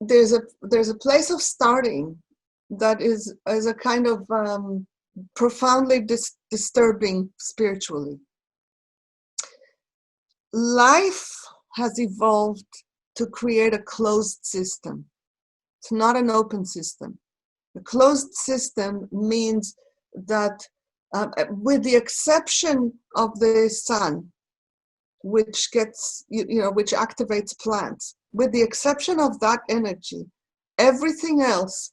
there's a place of starting that is a kind of profoundly disturbing spiritually. Life has evolved to create a closed system. It's not an open system. A closed system means that, with the exception of the sun, which gets, which activates plants, with the exception of that energy, everything else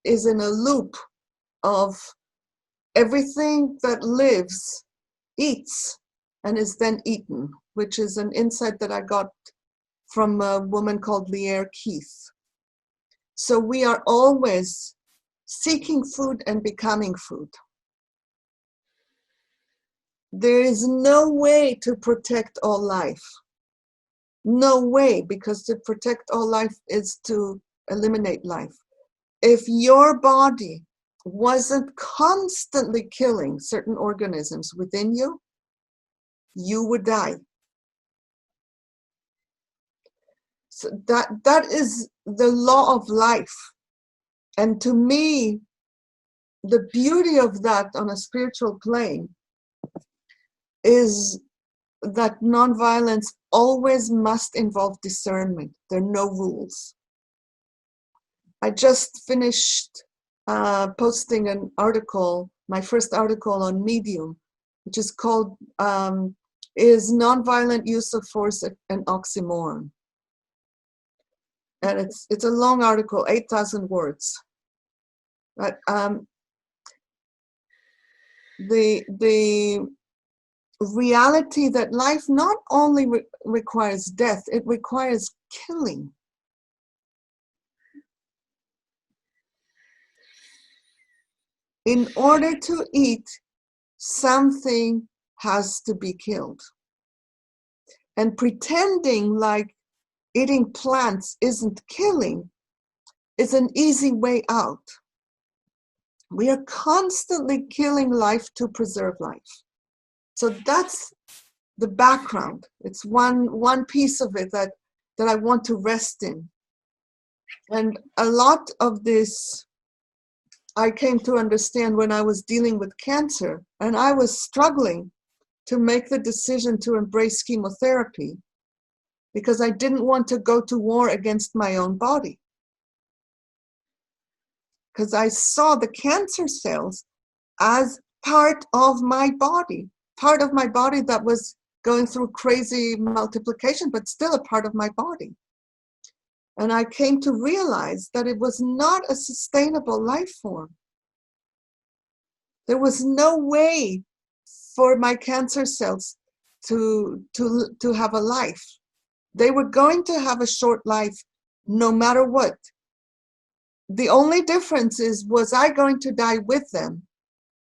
is in a loop of everything that lives eats and is then eaten, which is an insight that I got from a woman called Leah Keith. So we are always seeking food and becoming food. There is no way to protect all life. No way, because to protect all life is to eliminate life. If your body wasn't constantly killing certain organisms within you, you would die. So that is the law of life. And to me, the beauty of that on a spiritual plane is that nonviolence always must involve discernment. There are no rules. I just finished posting an article, my first article on Medium, which is called, Is Nonviolent Use of Force an Oxymoron? And it's a long article, 8,000 words. But the reality that life not only requires death, it requires killing. In order to eat, something has to be killed. And pretending like eating plants isn't killing is an easy way out. We are constantly killing life to preserve life. So that's the background. It's one piece of it that I want to rest in. And a lot of this I came to understand when I was dealing with cancer, and I was struggling to make the decision to embrace chemotherapy because I didn't want to go to war against my own body. Because I saw the cancer cells as part of my body that was going through crazy multiplication, but still a part of my body. And I came to realize that it was not a sustainable life form. There was no way for my cancer cells to have a life. They were going to have a short life no matter what. The only difference is, was I going to die with them,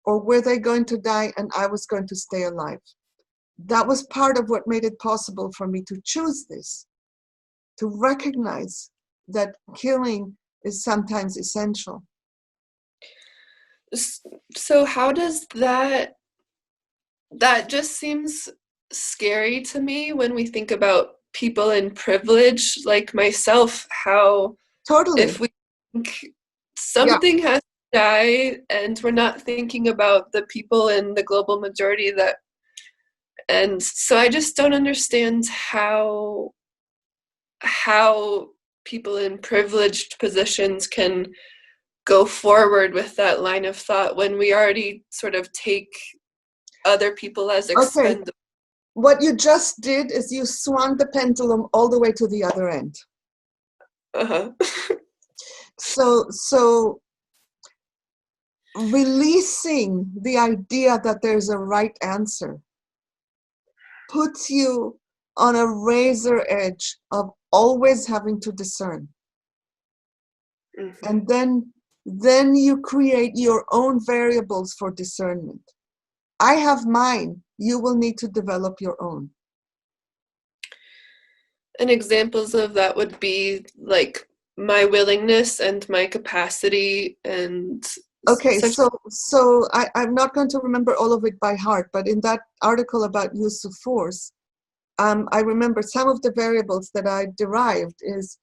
or were they going to die and I was going to stay alive? That was part of what made it possible for me to choose this, to recognize that killing is sometimes essential. So how does that just seems scary to me when we think about people in privilege like myself, how Totally. if we think something has to die and we're not thinking about the people in the global majority that, and so I just don't understand how people in privileged positions can go forward with that line of thought when we already sort of take other people as expendable. Okay. What you just did is you swung the pendulum all the way to the other end. Uh-huh. So releasing the idea that there's a right answer puts you on a razor edge of always having to discern. Mm-hmm. And then you create your own variables for discernment. I have mine. You will need to develop your own. And examples of that would be like my willingness and my capacity and... Okay, so I'm not going to remember all of it by heart, but in that article about use of force, I remember some of the variables that I derived is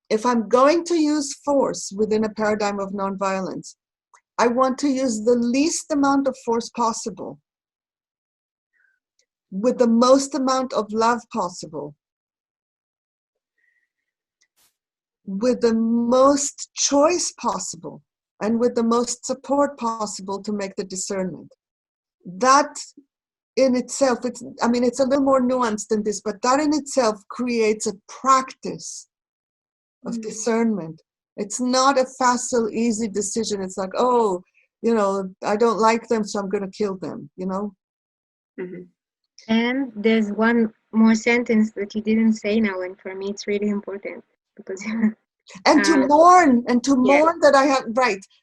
if I'm going to use force within a paradigm of nonviolence, I want to use the least amount of force possible with the most amount of love possible, with the most choice possible, and with the most support possible to make the discernment. That in itself, it's a little more nuanced than this, but that in itself creates a practice of discernment. It's not a facile, easy decision. It's like, oh, I don't like them, so I'm going to kill them, Mm-hmm. And there's one more sentence that you didn't say now, and for me it's really important because and to mourn that I have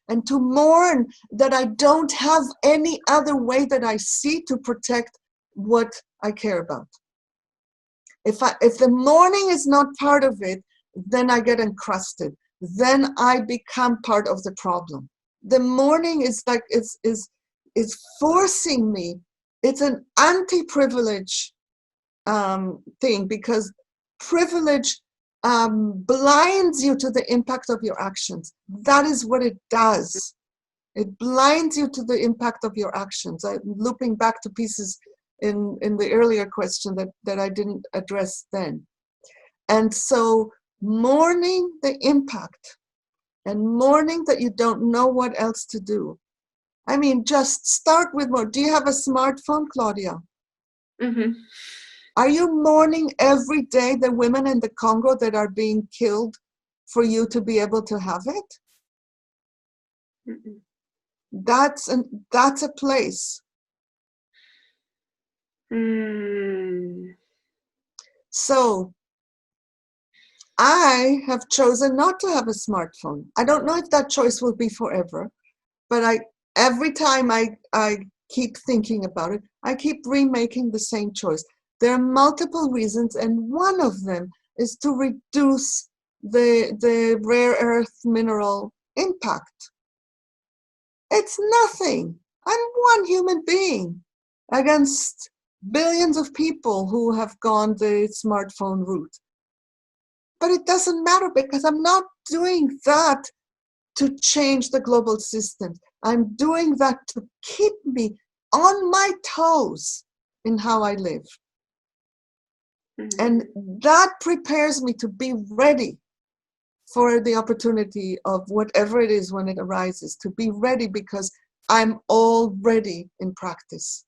and to mourn that I don't have any other way that I see to protect what I care about. If the mourning is not part of it, then I get encrusted. Then I become part of the problem. The mourning is like is forcing me. It's an anti-privilege thing, because privilege blinds you to the impact of your actions. That is what it does. It blinds you to the impact of your actions. I'm looping back to pieces in the earlier question that I didn't address then. And so mourning the impact and mourning that you don't know what else to do. I mean, just start with more. Do you have a smartphone, Claudia? Mm-hmm. Are you mourning every day the women in the Congo that are being killed for you to be able to have it? Mm-hmm. That's a place. So I have chosen not to have a smartphone. I don't know if that choice will be forever, but every time I keep thinking about it, I keep remaking the same choice. There are multiple reasons, and one of them is to reduce the rare earth mineral impact. It's nothing. I'm one human being against billions of people who have gone the smartphone route. But it doesn't matter, because I'm not doing that to change the global system. I'm doing that to keep me on my toes in how I live. Mm-hmm. And that prepares me to be ready for the opportunity of whatever it is when it arises, to be ready, because I'm already in practice.